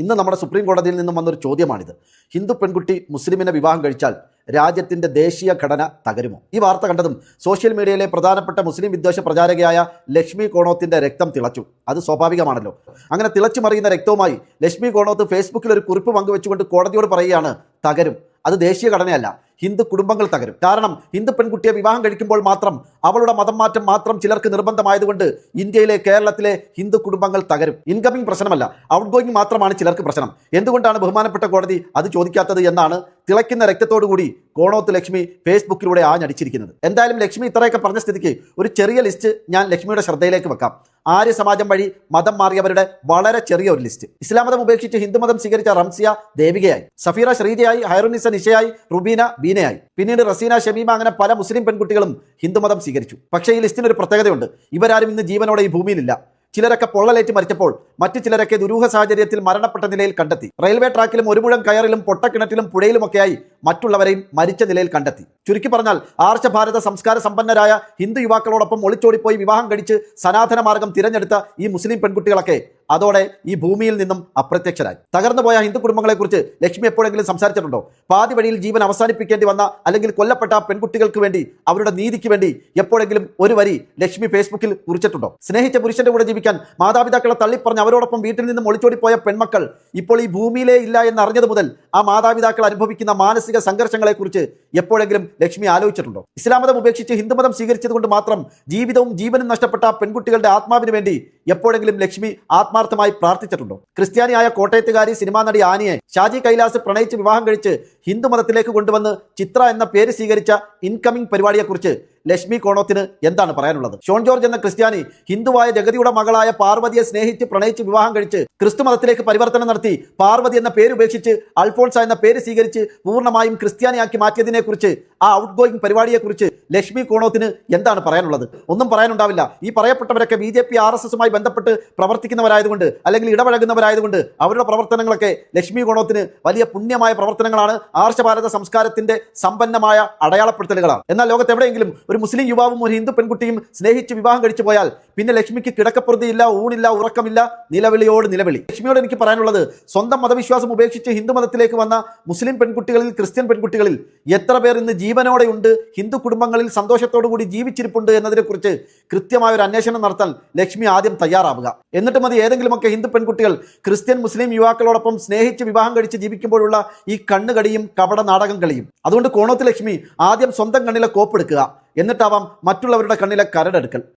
ഇന്ന് നമ്മുടെ സുപ്രീം കോടതിയിൽ നിന്നും വന്നൊരു ചോദ്യമാണിത്. ഹിന്ദു പെൺകുട്ടി മുസ്ലിമിനെ വിവാഹം കഴിച്ചാൽ രാജ്യത്തിൻ്റെ ദേശീയ ഘടന തകരുമോ? ഈ വാർത്ത കണ്ടതും സോഷ്യൽ മീഡിയയിലെ പ്രധാനപ്പെട്ട മുസ്ലിം വിദ്വേഷ പ്രചാരകയായ ലക്ഷ്മി കോണോത്തിൻ്റെ രക്തം തിളച്ചു. അത് സ്വാഭാവികമാണല്ലോ. അങ്ങനെ തിളച്ചു മറിയുന്ന രക്തവുമായി ലക്ഷ്മി കോണോത്ത് ഫേസ്ബുക്കിൽ ഒരു കുറിപ്പ് പങ്കുവെച്ചുകൊണ്ട് കോടതിയോട് പറയുകയാണ്, തകരും, അത് ദേശീയ ഘടനയല്ല, ഹിന്ദു കുടുംബങ്ങൾ തകരും. കാരണം ഹിന്ദു പെൺകുട്ടിയെ വിവാഹം കഴിക്കുമ്പോൾ മാത്രം അവളുടെ മതം മാറ്റം മാത്രം ചിലർക്ക് നിർബന്ധമായതുകൊണ്ട് ഇന്ത്യയിലെ കേരളത്തിലെ ഹിന്ദു കുടുംബങ്ങൾ തകരും. ഇൻകമിംഗ് പ്രശ്നമല്ല, ഔട്ട് ഗോയിങ് മാത്രമാണ് ചിലർക്ക് പ്രശ്നം. എന്തുകൊണ്ടാണ് ബഹുമാനപ്പെട്ട കോടതി അത് ചോദിക്കാത്തത് എന്നാണ് തിളയ്ക്കുന്ന രക്തത്തോടുകൂടി കോണോത്ത് ലക്ഷ്മി ഫേസ്ബുക്കിലൂടെ ആഞ്ഞടിച്ചിരിക്കുന്നത്. എന്തായാലും ലക്ഷ്മി ഇത്രയൊക്കെ പറഞ്ഞ സ്ഥിതിക്ക് ഒരു ചെറിയ ലിസ്റ്റ് ഞാൻ ലക്ഷ്മിയുടെ ശ്രദ്ധയിലേക്ക് വെക്കാം. ആര്യ സമാജം വഴി മതം മാറിയവരുടെ വളരെ ചെറിയ ഒരു ലിസ്റ്റ്. ഇസ്ലാം മതം ഉപേക്ഷിച്ച് ഹിന്ദുമതം സ്വീകരിച്ച റംസിയ ദേവികയായി, സഫീറ ശ്രീജയായി, ഹൈറുനിസ നിഷയായി, റുബീന ബീനയായി, പിന്നീട് റസീന ഷമീമ, അങ്ങനെ പല മുസ്ലിം പെൺകുട്ടികളും ഹിന്ദുമതം സ്വീകരിച്ചു. പക്ഷേ ഈ ലിസ്റ്റിനൊരു പ്രത്യേകതയുണ്ട്. ഇവരാരും ഇന്ന് ജീവനോടെ ഈ ഭൂമിയിലില്ല. ചിലരൊക്കെ പൊള്ളലേറ്റ് മരിച്ചപ്പോൾ മറ്റു ചിലരൊക്കെ ദുരൂഹ സാഹചര്യത്തിൽ മരണപ്പെട്ട നിലയിൽ കണ്ടെത്തി. റെയിൽവേ ട്രാക്കിലും ഒരു മുഴം കയറിലും പൊട്ടക്കിണറ്റിലും പുഴയിലുമൊക്കെയായി മറ്റുള്ളവരെയും മരിച്ച നിലയിൽ കണ്ടെത്തി. ചുരുക്കി പറഞ്ഞാൽ ആർഷഭാരത സംസ്കാര സമ്പന്നരായ ഹിന്ദു യുവാക്കളോടൊപ്പം ഒളിച്ചോടിപ്പോയി വിവാഹം കഴിച്ച് സനാതന മാർഗം തിരഞ്ഞെടുത്ത ഈ മുസ്ലിം പെൺകുട്ടികളൊക്കെ അതോടെ ഈ ഭൂമിയിൽ നിന്നും അപ്രത്യക്ഷരായി. തകർന്നുപോയ ഹിന്ദു കുടുംബങ്ങളെക്കുറിച്ച് ലക്ഷ്മി എപ്പോഴെങ്കിലും സംസാരിച്ചിട്ടുണ്ടോ? പാതി വഴിയിൽ ജീവൻ അവസാനിപ്പിക്കേണ്ടി വന്ന അല്ലെങ്കിൽ കൊല്ലപ്പെട്ട പെൺകുട്ടികൾക്ക് വേണ്ടി, അവരുടെ നീതിക്ക് വേണ്ടി എപ്പോഴെങ്കിലും ഒരു വരി ലക്ഷ്മി ഫേസ്ബുക്കിൽ കുറിച്ചിട്ടുണ്ടോ? സ്നേഹിച്ച പുരുഷന്റെ കൂടെ ജീവിക്കാൻ മാതാപിതാക്കളെ തള്ളിപ്പറഞ്ഞ് അവരോടൊപ്പം വീട്ടിൽ നിന്നും ഒളിച്ചോടിപ്പോയ പെൺമക്കൾ ഇപ്പോൾ ഈ ഭൂമിയിലേ ഇല്ല എന്നറിഞ്ഞത് മുതൽ ആ മാതാപിതാക്കൾ അനുഭവിക്കുന്ന മാനസിക സംഘർഷങ്ങളെക്കുറിച്ച് എപ്പോഴെങ്കിലും ലക്ഷ്മി ആലോചിച്ചിട്ടുണ്ടോ? ഇസ്ലാം മതം ഉപേക്ഷിച്ച് ഹിന്ദുമതം സ്വീകരിച്ചത് കൊണ്ട് മാത്രം ജീവിതവും ജീവനും നഷ്ടപ്പെട്ട പെൺകുട്ടികളുടെ ആത്മാവിന് വേണ്ടി എപ്പോഴെങ്കിലും ലക്ഷ്മി ആത്മാർത്ഥമായി പ്രാർത്ഥിച്ചിട്ടുണ്ടോ? ക്രിസ്ത്യാനിയായ കോട്ടയത്തുകാരി സിനിമാ നടി ആനിയെ ഷാജി കൈലാസ് പ്രണയിച്ച് വിവാഹം കഴിച്ച് ഹിന്ദു മതത്തിലേക്ക് കൊണ്ടുവന്ന് ചിത്ര എന്ന പേര് സ്വീകരിച്ച ഇൻകമിംഗ് പരിപാടിയെക്കുറിച്ച് ലക്ഷ്മി കോണോത്തിന് എന്താണ് പറയാനുള്ളത്? ഷോൺ ജോർജ് എന്ന ക്രിസ്ത്യാനി ഹിന്ദുവായ ജഗതിയുടെ മകളായ പാർവതിയെ സ്നേഹിച്ച് പ്രണയിച്ച് വിവാഹം കഴിച്ച് ക്രിസ്തു മതത്തിലേക്ക് പരിവർത്തനം നടത്തി പാർവതി എന്ന പേര് ഉപേക്ഷിച്ച് അൽഫോൺസ എന്ന പേര് സ്വീകരിച്ച് പൂർണ്ണമായും ക്രിസ്ത്യാനിയാക്കി മാറ്റിയതിനെ കുറിച്ച്, ആ ഔട്ട് ഗോയിങ് പരിപാടിയെക്കുറിച്ച് ലക്ഷ്മി കോണോത്തിന് എന്താണ് പറയാനുള്ളത്? ഒന്നും പറയാനുണ്ടാവില്ല. ഈ പറയപ്പെട്ടവരൊക്കെ BJP RSSുമായി ബന്ധപ്പെട്ട് പ്രവർത്തിക്കുന്നവരായതുകൊണ്ട് അല്ലെങ്കിൽ ഇടപഴകുന്നവരായതുകൊണ്ട് അവരുടെ പ്രവർത്തനങ്ങളൊക്കെ ലക്ഷ്മി കോണോത്തിന് വലിയ പുണ്യമായ പ്രവർത്തനങ്ങളാണ്, ആർഷഭാരത സംസ്കാരത്തിന്റെ സമ്പന്നമായ അടയാളപ്പെടുത്തലുകളാണ്. എന്നാൽ ലോകത്ത് എവിടെയെങ്കിലും ഒരു മുസ്ലിം യുവാവും ഒരു ഹിന്ദു പെൺകുട്ടിയും സ്നേഹിച്ച് വിവാഹം കഴിച്ചു പോയാൽ പിന്നെ ലക്ഷ്മിക്ക് കിടക്കപ്പുറതിയില്ല, ഊണില്ല, ഉറക്കമില്ല, നിലവിളിയോട് നിലവിളി. ലക്ഷ്മിയോട് എനിക്ക് പറയാനുള്ളത്, സ്വന്തം മതവിശ്വാസം ഉപേക്ഷിച്ച് ഹിന്ദു മതത്തിലേക്ക് വന്ന മുസ്ലിം പെൺകുട്ടികളിൽ, ക്രിസ്ത്യൻ പെൺകുട്ടികളിൽ എത്ര പേർ ഇന്ന് ജീവനോടെയുണ്ട്, ഹിന്ദു കുടുംബങ്ങളിൽ സന്തോഷത്തോടു കൂടി ജീവിച്ചിരിപ്പുണ്ട് എന്നതിനെക്കുറിച്ച് കൃത്യമായ ഒരു അന്വേഷണം നടത്താൻ ലക്ഷ്മി ആദ്യം തയ്യാറാവുക. എന്നിട്ട് മതി ഏതെങ്കിലുമൊക്കെ ഹിന്ദു പെൺകുട്ടികൾ ക്രിസ്ത്യൻ മുസ്ലിം യുവാക്കളോടൊപ്പം സ്നേഹിച്ച് വിവാഹം കഴിച്ച് ജീവിക്കുമ്പോഴുള്ള ഈ കണ്ണുകടിയും കപട നാടകം കളിയും. അതുകൊണ്ട് കോണോത്ത് ലക്ഷ്മി ആദ്യം സ്വന്തം കണ്ണിലെ കോപ്പെടുക്കുക, എന്നിട്ടാവാം മറ്റുള്ളവരുടെ കണ്ണിലെ കരടെടുക്കൽ.